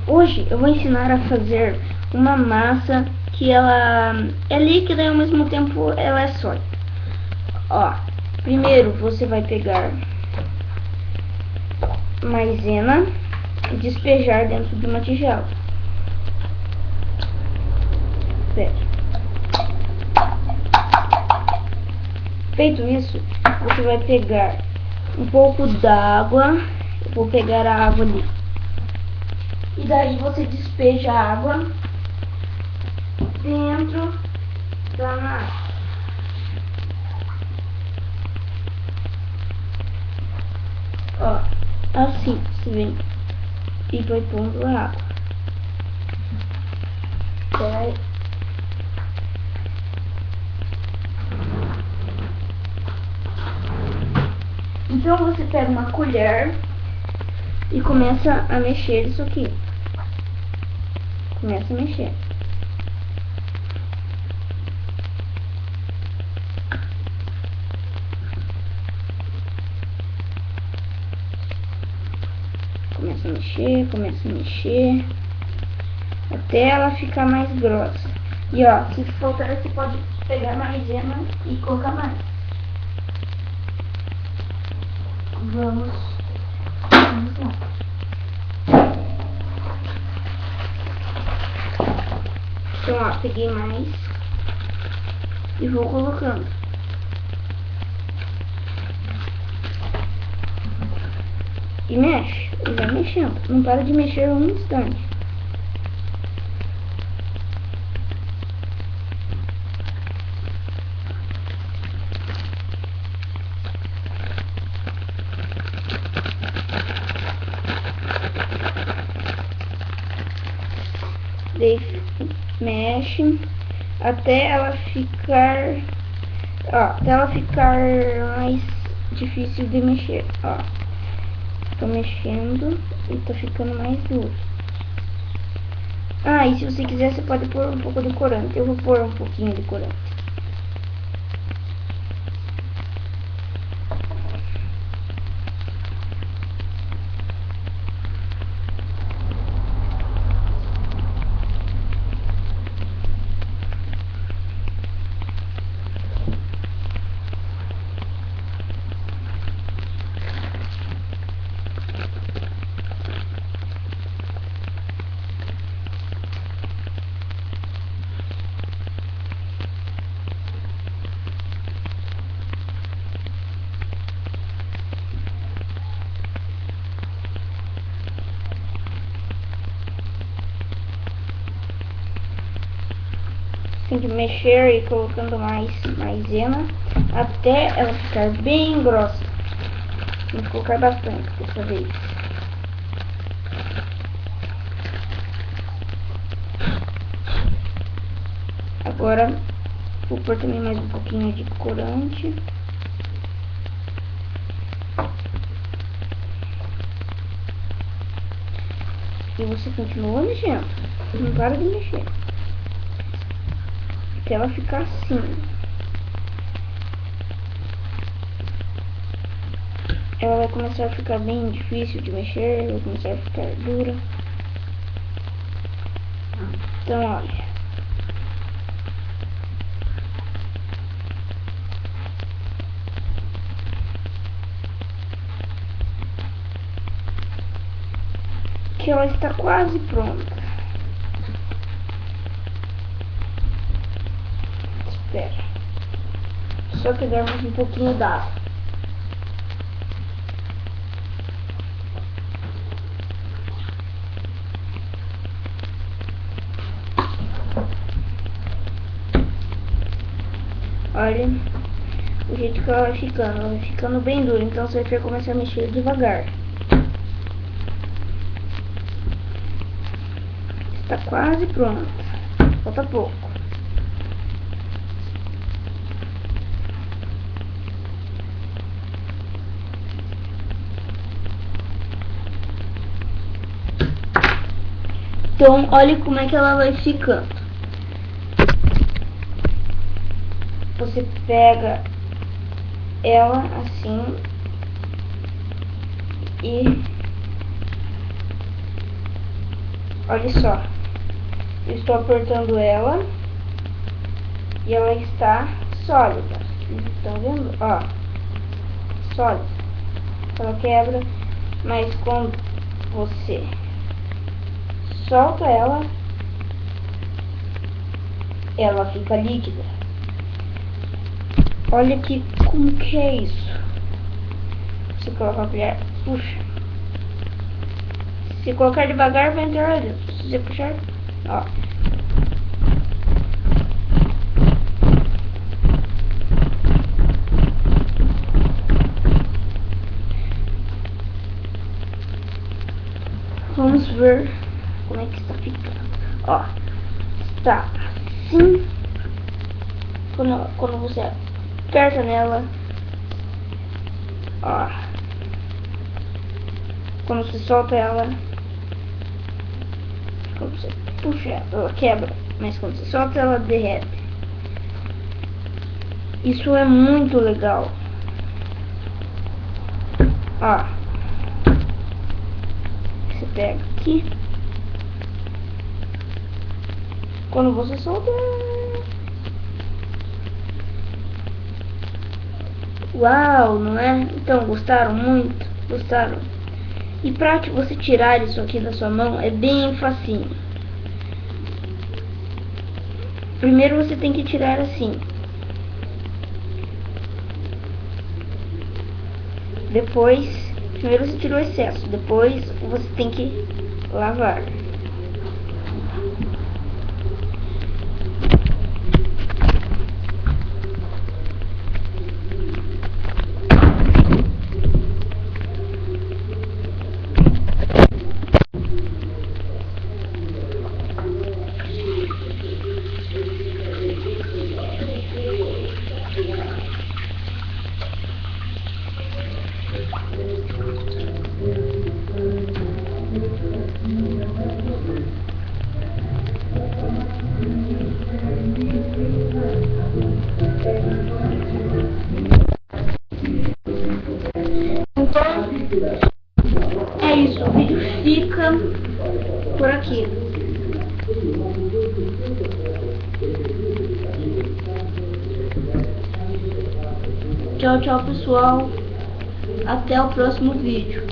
Hoje eu vou ensinar a fazer uma massa que ela é líquida e ao mesmo tempo ela é sólida. Ó, primeiro você vai pegar maisena e despejar dentro de uma tigela. Feito isso, você vai pegar um pouco d'água. Eu vou pegar a água ali. E daí você despeja a água dentro da massa. Ó, assim você vem e vai pondo a água. Vai. Então você pega uma colher e começa a mexer isso aqui. Começa a mexer. Começa a mexer até ela ficar mais grossa. E ó, se faltar você pode pegar maisena e colocar mais. Vamos lá. Então ó, peguei mais e vou colocando. E mexe, e vai mexendo. Não para de mexer um instante. Daí mexe até ela ficar, ó, até ela ficar mais difícil de mexer, ó. Tô mexendo e tá ficando mais duro. Ah, e se você quiser você pode pôr um pouco de corante. Eu vou pôr um pouquinho de corante. Tem que mexer e colocando mais maisena até ela ficar bem grossa. Tem que colocar bastante dessa vez. Agora vou pôr também mais um pouquinho de corante. E você continua mexendo. Não para de mexer até ela ficar assim. Ela vai começar a ficar bem difícil de mexer, vai começar a ficar dura. Então olha, que ela está quase pronta. Espera, só pegar mais um pouquinho d'água. Olha o jeito que ela vai ficando bem dura. Então você vai começar a mexer devagar. Está quase pronta, falta pouco. Então olha como é que ela vai ficando. Você pega ela assim e Olha só, eu estou apertando ela e ela está sólida. Vocês estão vendo? Ó, sólida. Ela quebra, mas quando você solta ela, ela fica líquida. Olha aqui como que é isso. Você coloca a colher, puxa. Se colocar devagar, vai entrar lá dentro. Se você puxar, ó. Vamos ver como é que está ficando. Ó, está assim. Quando você aperta nela, ó. Quando você solta ela, quando você puxa ela quebra, mas quando você solta ela derrete. Isso é muito legal. Ó, você pega aqui, quando você solta, uau, não é? Então, gostaram muito? Gostaram? E pra você tirar isso aqui da sua mão é bem facinho. Primeiro você tem que tirar assim. Depois, primeiro você tira o excesso, depois você tem que lavar. Então, é isso, o vídeo fica por aqui. Tchau, tchau, pessoal. Até o próximo vídeo.